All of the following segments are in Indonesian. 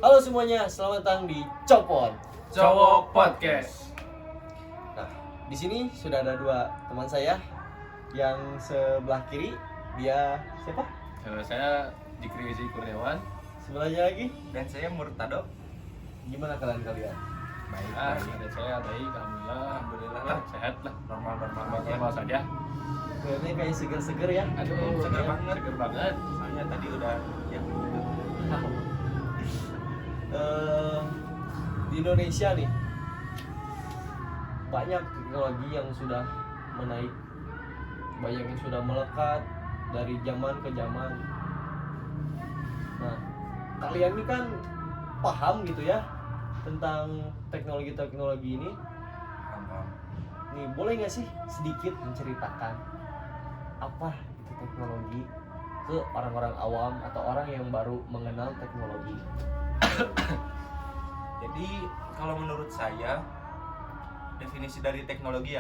Halo semuanya, selamat datang di Copot Cowok Podcast. Nah, di sini sudah ada dua teman saya. Yang sebelah kiri dia siapa? Saya Dikri Ezi Kurniawan. Sebelahnya lagi Dan saya Murtado. gimana kalian? Baik, Ada saya baik, alhamdulillah lah, sehat lah, normal saja. Kayaknya kayak seger-seger ya. Aduh, seger banget. seger banget. Soalnya tadi udah ya gitu. Di Indonesia nih banyak teknologi yang sudah menaik, banyak yang sudah melekat dari zaman ke zaman. Nah, kalian ini kan paham gitu ya tentang teknologi-teknologi ini. Paham. Nih, boleh nggak sih sedikit menceritakan apa itu teknologi ke orang-orang awam atau orang yang baru mengenal teknologi? Jadi kalau menurut saya definisi dari teknologi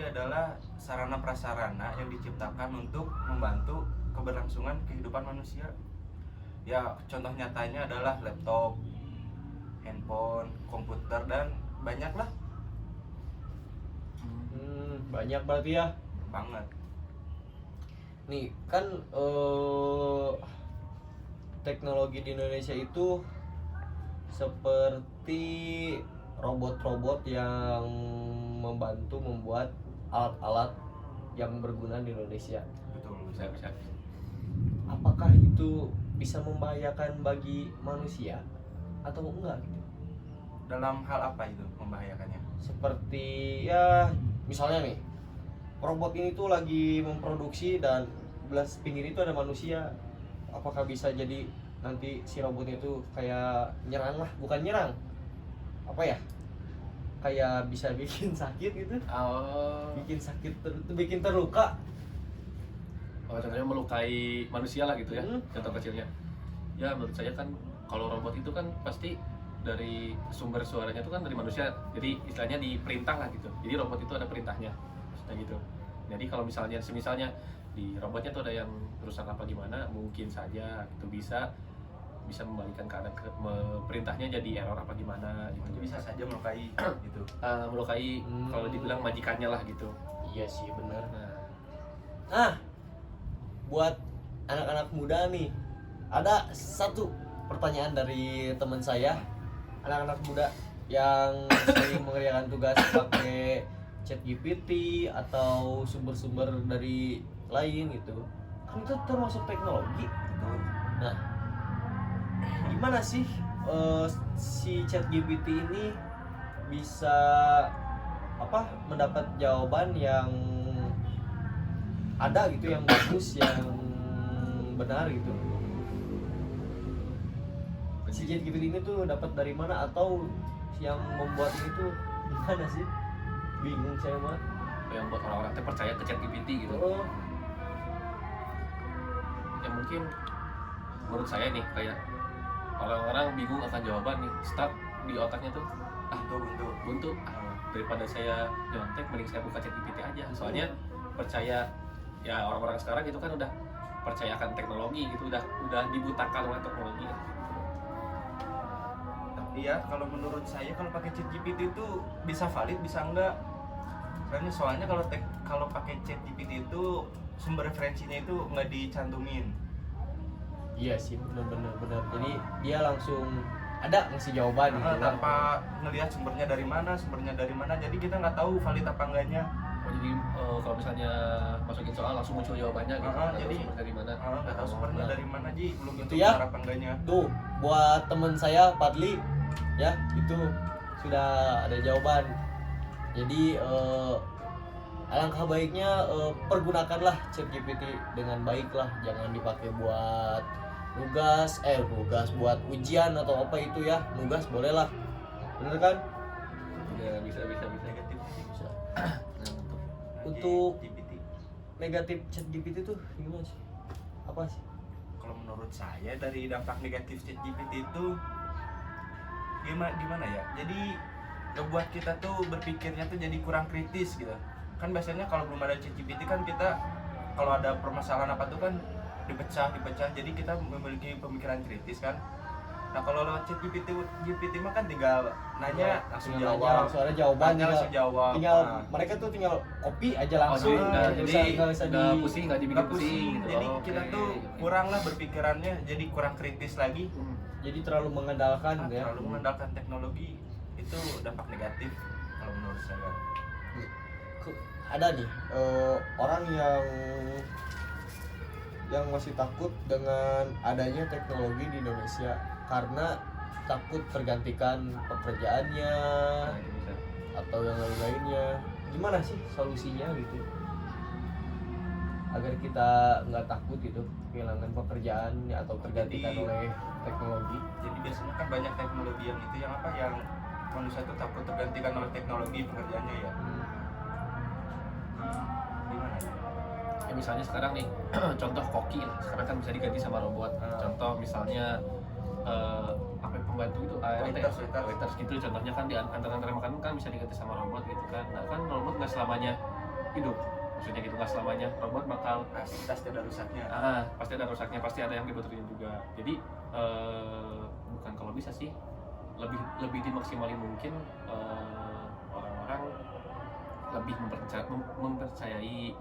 adalah sarana prasarana yang diciptakan untuk membantu keberlangsungan kehidupan manusia. Ya, contoh nyatanya adalah laptop, handphone, komputer, dan banyak lah Banyak berarti ya. banget. Nih kan teknologi di Indonesia itu seperti robot-robot yang membantu membuat alat-alat yang berguna di Indonesia. Betul. Bisa. Apakah itu bisa membahayakan bagi manusia atau enggak gitu? Dalam hal apa itu membahayakannya? Seperti ya misalnya nih, robot ini tuh lagi memproduksi dan belah pinggir itu ada manusia. Apakah bisa jadi nanti si robotnya itu kayak nyerang lah, bukan nyerang, apa ya, kayak bisa bikin sakit gitu, Oh, bikin sakit bikin terluka. contohnya melukai manusia lah gitu ya. Hmm. Contoh kecilnya. Ya menurut saya kan kalau robot itu kan pasti dari sumber suaranya itu kan dari manusia. Jadi istilahnya diperintah lah gitu. Jadi robot itu ada perintahnya. Maksudnya gitu. Jadi kalau misalnya semisalnya di robotnya tuh ada yang rusak apa gimana, mungkin saja itu bisa membalikan keadaan perintahnya jadi error apa gimana gitu. Itu bisa saja melukai gitu. Melukai kalau dibilang majikannya lah gitu. Iya sih bener. Nah, Buat anak-anak muda nih, ada satu pertanyaan dari teman saya, anak-anak muda yang sering mengerjakan tugas pakai ChatGPT atau sumber-sumber dari lain gitu, kan itu termasuk teknologi. Betul. Nah, gimana sih si ChatGPT ini bisa mendapat jawaban yang ada gitu, yang bagus, yang benar gitu? Si ChatGPT ini tuh dapat dari mana, atau yang membuat ini tuh gimana sih? Bingung saya mah. yang buat orang-orang teh percaya ke ChatGPT gitu. Oh, Ya mungkin menurut saya nih kayak orang-orang bingung akan jawaban nih, stuck di otaknya tuh buntu. Daripada saya nyontek mending saya buka ChatGPT aja. Soalnya percaya ya, orang-orang sekarang itu kan udah percaya akan teknologi gitu, udah dibutakan oleh teknologi. Tapi ya kalau menurut saya kalau pakai ChatGPT itu bisa valid bisa enggak. Karena soalnya kalau pakai ChatGPT itu sumber referensinya itu nggak dicantumin. iya sih, benar. Jadi dia langsung ada ngasih jawaban gitu kan. Tanpa ngelihat sumbernya dari mana, jadi kita nggak tahu valid apa enggaknya. Oh, jadi kalau misalnya masukin soal langsung muncul jawabannya gitu. Nggak tahu Jadi sumber dari mana. nggak tahu sumbernya Nah. dari mana, Ji, belum Itu tentu ya. benar apa enggaknya. Tuh, buat temen saya Padli ya, itu sudah ada jawaban. Jadi alangkah baiknya pergunakanlah ChatGPT dengan baik lah, jangan dipakai buat nugas buat ujian atau apa itu ya. Nugas boleh lah, bener kan? Ya bisa. Negatif. Bisa. Nah, Untuk GPT. negatif ChatGPT tuh gimana sih? Apa sih? Kalau menurut saya dari dampak negatif ChatGPT itu gimana ya? Jadi ngebuat kita tuh berpikirnya tuh jadi kurang kritis gitu. Kan biasanya kalau belum ada ChatGPT kan kita kalau ada permasalahan apa tuh kan dipecah jadi kita memiliki pemikiran kritis kan. Nah kalau lewat chat GPT mah kan tinggal nanya langsung Tinggal nanya, jawab, langsung ada jawaban, Nanya langsung jawab. tinggal Nah, mereka tuh tinggal copy aja langsung. Oh, jadi Nggak usah nggak di pusing, nggak dibikin nggak pusing. gitu. Jadi Oh, kita oke. tuh kurang lah berpikirannya, jadi kurang kritis lagi. jadi terlalu mengandalkan Nah, ya. terlalu mengandalkan teknologi itu dampak negatif kalau menurut saya. Ada nih orang yang masih takut dengan adanya teknologi di Indonesia karena takut tergantikan pekerjaannya Nah, itu bisa. atau yang lain-lainnya. Gimana sih solusinya gitu agar kita nggak takut gitu kehilangan pekerjaan atau tergantikan Jadi- oleh teknologi? Jadi biasanya kan banyak teknologi yang itu yang apa yang manusia itu takut tergantikan oleh teknologi pekerjaannya ya. Gimana ya? Ya misalnya sekarang nih contoh koki lah, sekarang kan bisa diganti sama robot. Contoh misalnya apa ya, pembantu itu waiters gitu, contohnya kan di antar-antar makanan kan bisa diganti sama robot gitu kan. Nah kan robot nggak selamanya hidup, maksudnya gitu nggak selamanya robot bakal Pasti ada rusaknya. pasti ada rusaknya, pasti ada yang dibetulin juga. Jadi bukan kalau bisa sih lebih dimaksimalin mungkin, orang-orang lebih mempercayai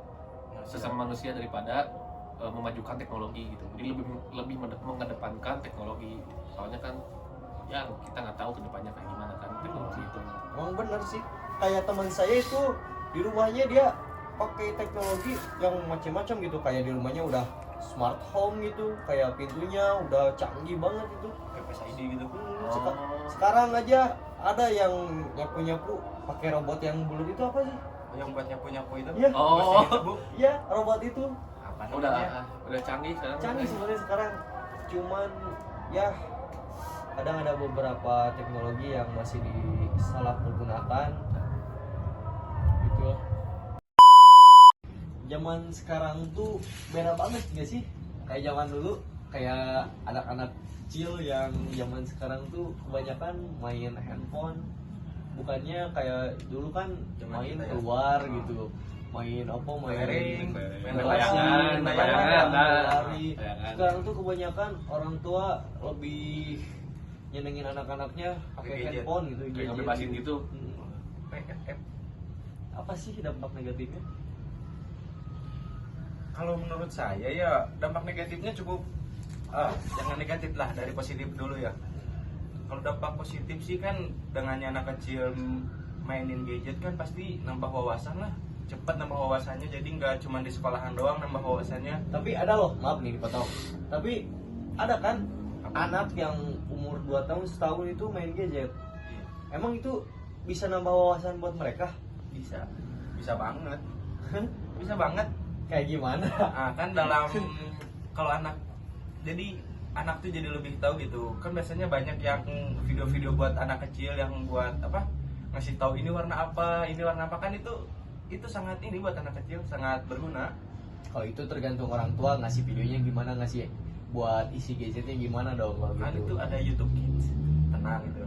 sesama manusia daripada memajukan teknologi gitu. Jadi lebih mengedepankan teknologi, soalnya kan ya kita nggak tahu kedepannya kayak gimana kan teknologi itu. Emang bener sih, kayak teman saya itu di rumahnya dia pakai teknologi yang macam-macam gitu, kayak di rumahnya udah smart home gitu, kayak pintunya udah canggih banget itu. Kayak Face ID gitu. Sekarang aja ada yang nyapu-nyapu pakai robot yang bulat itu apa sih? Yang buat nyapu-nyapu itu. Iya. Oh. Bersih itu, Bu. Iya, robot itu Apa namanya? Udah canggih sekarang. canggih sebenarnya sekarang. Cuman ya kadang ada beberapa teknologi yang masih disalahpergunakan gitu loh. Zaman sekarang tuh beda banget gak sih? Kayak zaman dulu, kayak anak-anak kecil yang zaman sekarang tuh kebanyakan main handphone. Bukannya kayak dulu kan Zaman main kita ya. keluar gitu. Main apa? Main Kelereng, main layangan, layangan, lari. layangan. Sekarang tuh kebanyakan orang tua lebih nyenengin anak-anaknya pakai Gadget. handphone gitu. Kayak gadget ngebebasin gitu. PFF. Apa sih dampak negatifnya? Kalau menurut saya ya dampak negatifnya cukup jangan negatif lah, dari positif dulu ya. Kalau dampak positif sih kan dengannya anak kecil mainin gadget kan pasti nambah wawasan lah, cepat nambah wawasannya, jadi nggak cuma di sekolahan doang nambah wawasannya. Tapi ada loh, maaf nih dipotong. Tapi ada kan anak yang umur 2 tahun, setahun itu main gadget. Emang itu bisa nambah wawasan buat mereka? Bisa banget, bisa banget. Kayak gimana? Kan dalam kalau anak, jadi anak tuh jadi lebih tahu gitu kan. Biasanya banyak yang video-video buat anak kecil yang buat apa, ngasih tahu ini warna apa kan, itu sangat ini buat anak kecil, sangat berguna. Kalau itu tergantung orang tua ngasih videonya gimana, ngasih buat isi gadgetnya gimana dong kalau Kan gitu. itu ada YouTube Kids, tenang gitu.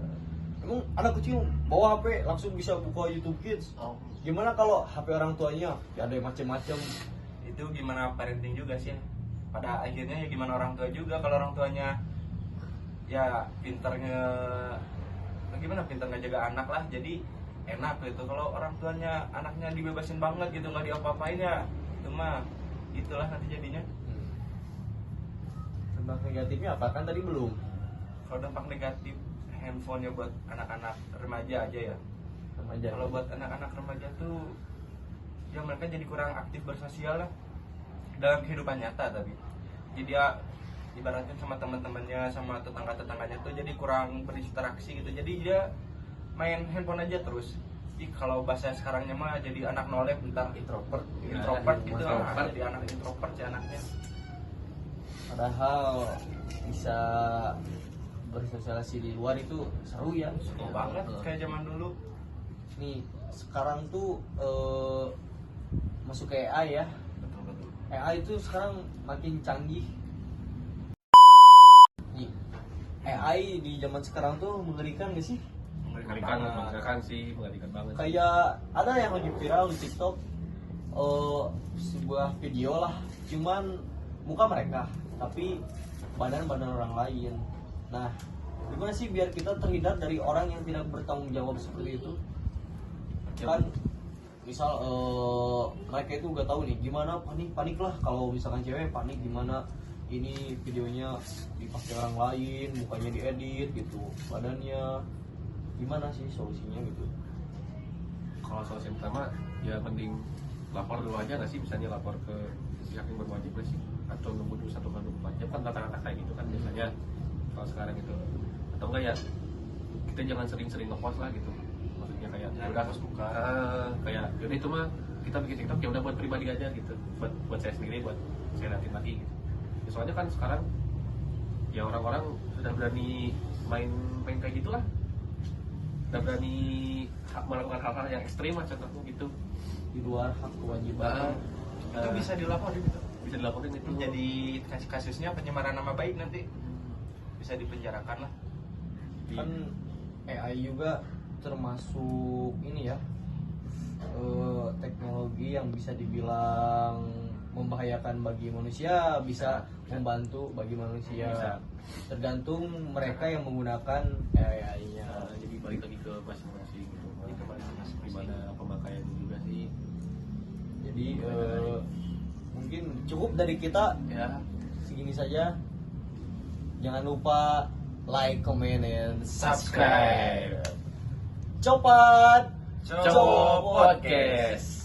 Emang anak kecil bawa HP langsung bisa buka YouTube Kids? Oh. Gimana kalau HP orang tuanya ya ada macem-macem? Itu gimana parenting juga sih, pada akhirnya ya gimana orang tua juga. Kalau orang tuanya ya pinter ngejaga anak lah, jadi enak gitu. Kalau orang tuanya anaknya dibebasin banget gitu, nggak diapa-apain ya, itu mah itulah nanti jadinya. Dampak negatifnya apa? Kan tadi belum. Kalau dampak negatif handphone ya buat anak-anak remaja aja ya. Remaja. Kalau buat anak-anak remaja tuh ya mereka jadi kurang aktif bersosial lah dalam kehidupan nyata. Tapi jadi ya ibaratnya sama teman-temannya, sama tetangga-tetangganya tuh jadi kurang berinteraksi gitu. Jadi dia main handphone aja terus. Jadi kalau bahasa sekarangnya mah jadi anak nolep, entar introvert gitu. Introvert. Jadi anak introvert sih anaknya. Padahal bisa bersosialisasi di luar itu seru ya. Seru banget kayak zaman dulu. Nih sekarang tuh masuk ke AI ya. Betul. AI itu sekarang makin canggih. Nih, AI di zaman sekarang tuh mengerikan gak sih? Mengerikan banget. Kayak ada yang lagi viral di TikTok, sebuah video lah, cuman muka mereka tapi badan orang lain. Nah, gimana sih biar kita terhindar dari orang yang tidak bertanggung jawab seperti itu? Kan misal mereka itu udah tahu nih gimana panik lah kalau misalkan cewek panik gimana ini videonya dipakai orang lain, mukanya diedit gitu, badannya gimana sih solusinya gitu? Kalau solusi pertama ya mending lapor dulu aja nggak sih, misalnya lapor ke pihak yang berwajib nggak sih, atau nunggu dulu 1 x 24 jam kan rata-rata kayak gitu kan biasanya kalau sekarang itu, atau enggak ya kita jangan sering-sering ngepost lah gitu, maksudnya kayak ya udah harus buka kayak yaudah itu mah kita bikin TikTok ya udah buat pribadi aja gitu, buat saya sendiri, buat saya liatin lagi gitu. Ya, soalnya kan sekarang ya orang-orang sudah berani main kayak gitulah, udah berani melakukan hal-hal yang ekstrim lah contohnya gitu, Di luar hak kewajiban. Itu bisa dilaporin gitu. bisa dilakukan itu. Jadi kasusnya pencemaran nama baik nanti bisa dipenjarakan lah. Kan AI juga termasuk ini ya, teknologi yang bisa dibilang membahayakan bagi manusia, bisa membantu bagi manusia. Bisa. Tergantung mereka yang menggunakan AI-nya. Jadi balik lagi ke masing-masing gitu, Itu masing-masing. gimana pemakaiannya juga sih. Jadi mungkin cukup dari kita Ya, segini saja. Jangan lupa like, comment, and Subscribe. Copat Cowo Podcast.